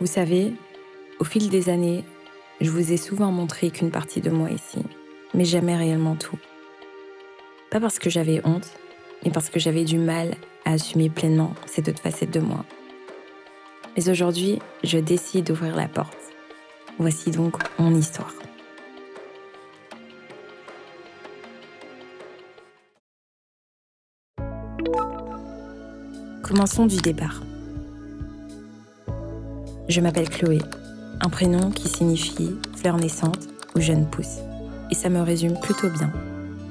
Vous savez, au fil des années, je vous ai souvent montré qu'une partie de moi ici, mais jamais réellement tout. Pas parce que j'avais honte, mais parce que j'avais du mal à assumer pleinement cette autre facette de moi. Mais aujourd'hui, je décide d'ouvrir la porte. Voici donc mon histoire. Commençons du départ. Je m'appelle Chloé, un prénom qui signifie fleur naissante ou jeune pousse. Et ça me résume plutôt bien.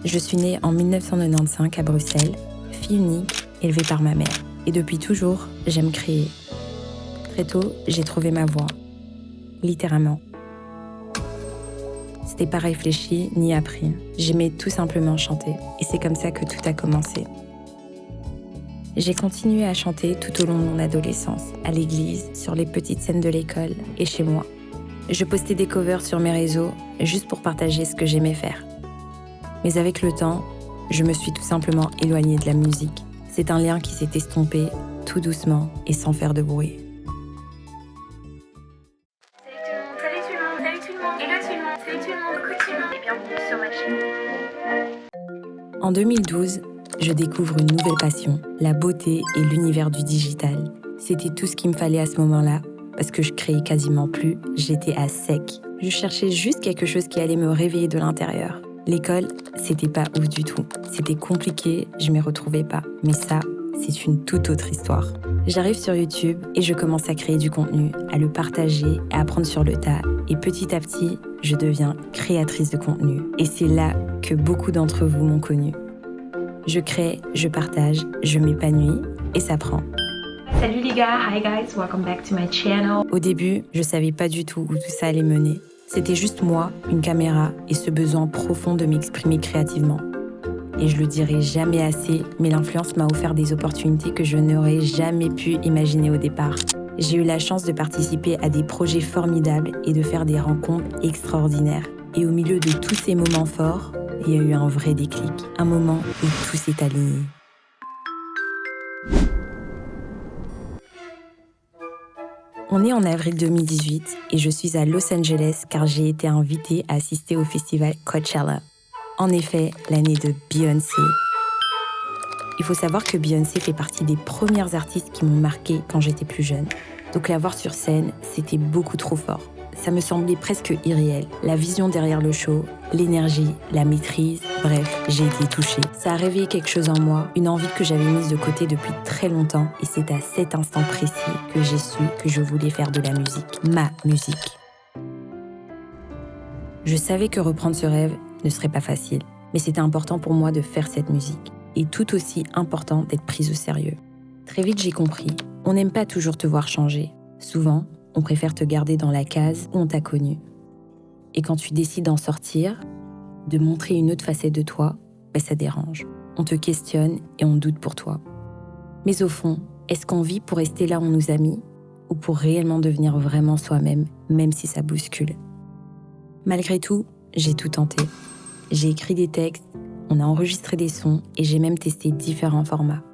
Je suis née en 1995 à Bruxelles, fille unique, élevée par ma mère. Et depuis toujours, j'aime créer. Très tôt, j'ai trouvé ma voix. Littéralement. C'était pas réfléchi ni appris. J'aimais tout simplement chanter. Et c'est comme ça que tout a commencé. J'ai continué à chanter tout au long de mon adolescence, à l'église, sur les petites scènes de l'école et chez moi. Je postais des covers sur mes réseaux juste pour partager ce que j'aimais faire. Mais avec le temps, je me suis tout simplement éloignée de la musique. C'est un lien qui s'est estompé tout doucement et sans faire de bruit. Salut tout le monde, hello tout le monde, salut tout le monde, coucou tout le monde et bienvenue sur ma chaîne. En 2012, je découvre une nouvelle passion, la beauté et l'univers du digital. C'était tout ce qu'il me fallait à ce moment-là, parce que je créais quasiment plus, j'étais à sec. Je cherchais juste quelque chose qui allait me réveiller de l'intérieur. L'école, c'était pas ouf du tout. C'était compliqué, je m'y retrouvais pas. Mais ça, c'est une toute autre histoire. J'arrive sur YouTube et je commence à créer du contenu, à le partager, à apprendre sur le tas. Et petit à petit, je deviens créatrice de contenu. Et c'est là que beaucoup d'entre vous m'ont connue. Je crée, je partage, je m'épanouis et ça prend. Salut les gars, hi guys, welcome back to my channel. Au début, je savais pas du tout où tout ça allait mener. C'était juste moi, une caméra et ce besoin profond de m'exprimer créativement. Et je le dirai jamais assez, mais l'influence m'a offert des opportunités que je n'aurais jamais pu imaginer au départ. J'ai eu la chance de participer à des projets formidables et de faire des rencontres extraordinaires. Et au milieu de tous ces moments forts, il y a eu un vrai déclic, un moment où tout s'est aligné. On est en avril 2018 et je suis à Los Angeles car j'ai été invitée à assister au festival Coachella. En effet, l'année de Beyoncé. Il faut savoir que Beyoncé fait partie des premières artistes qui m'ont marquée quand j'étais plus jeune. Donc la voir sur scène, c'était beaucoup trop fort. Ça me semblait presque irréel. La vision derrière le show, l'énergie, la maîtrise, bref, j'ai été touchée. Ça a réveillé quelque chose en moi, une envie que j'avais mise de côté depuis très longtemps et c'est à cet instant précis que j'ai su que je voulais faire de la musique, ma musique. Je savais que reprendre ce rêve ne serait pas facile, mais c'était important pour moi de faire cette musique et tout aussi important d'être prise au sérieux. Très vite, j'ai compris, on n'aime pas toujours te voir changer. Souvent, on préfère te garder dans la case où on t'a connu. Et quand tu décides d'en sortir, de montrer une autre facette de toi, ça dérange. On te questionne et on doute pour toi. Mais au fond, est-ce qu'on vit pour rester là où on nous a mis ou pour réellement devenir vraiment soi-même, même si ça bouscule? Malgré tout, j'ai tout tenté. J'ai écrit des textes, on a enregistré des sons et j'ai même testé différents formats.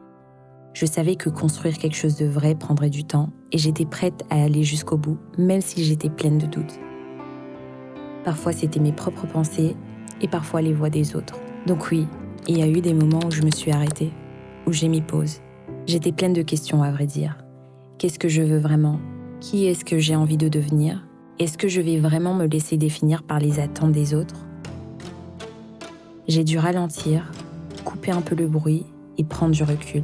Je savais que construire quelque chose de vrai prendrait du temps et j'étais prête à aller jusqu'au bout, même si j'étais pleine de doutes. Parfois, c'était mes propres pensées et parfois les voix des autres. Donc oui, il y a eu des moments où je me suis arrêtée, où j'ai mis pause. J'étais pleine de questions, à vrai dire. Qu'est-ce que je veux vraiment? Qui est-ce que j'ai envie de devenir? Est-ce que je vais vraiment me laisser définir par les attentes des autres? J'ai dû ralentir, couper un peu le bruit et prendre du recul.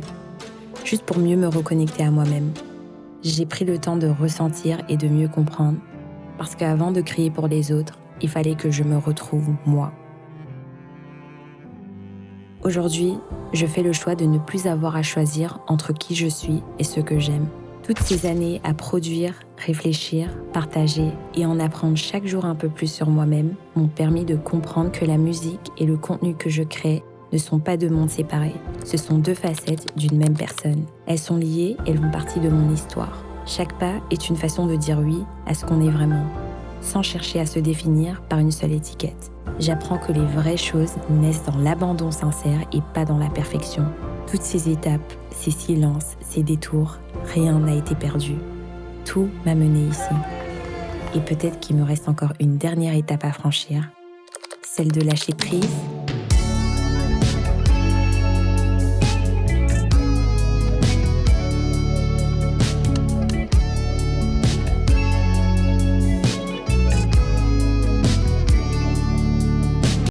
Juste pour mieux me reconnecter à moi-même. J'ai pris le temps de ressentir et de mieux comprendre, parce qu'avant de crier pour les autres, il fallait que je me retrouve moi. Aujourd'hui, je fais le choix de ne plus avoir à choisir entre qui je suis et ce que j'aime. Toutes ces années à produire, réfléchir, partager et en apprendre chaque jour un peu plus sur moi-même m'ont permis de comprendre que la musique et le contenu que je crée ne sont pas deux mondes séparés. Ce sont deux facettes d'une même personne. Elles sont liées, elles font partie de mon histoire. Chaque pas est une façon de dire oui à ce qu'on est vraiment, sans chercher à se définir par une seule étiquette. J'apprends que les vraies choses naissent dans l'abandon sincère et pas dans la perfection. Toutes ces étapes, ces silences, ces détours, rien n'a été perdu. Tout m'a menée ici. Et peut-être qu'il me reste encore une dernière étape à franchir, celle de lâcher prise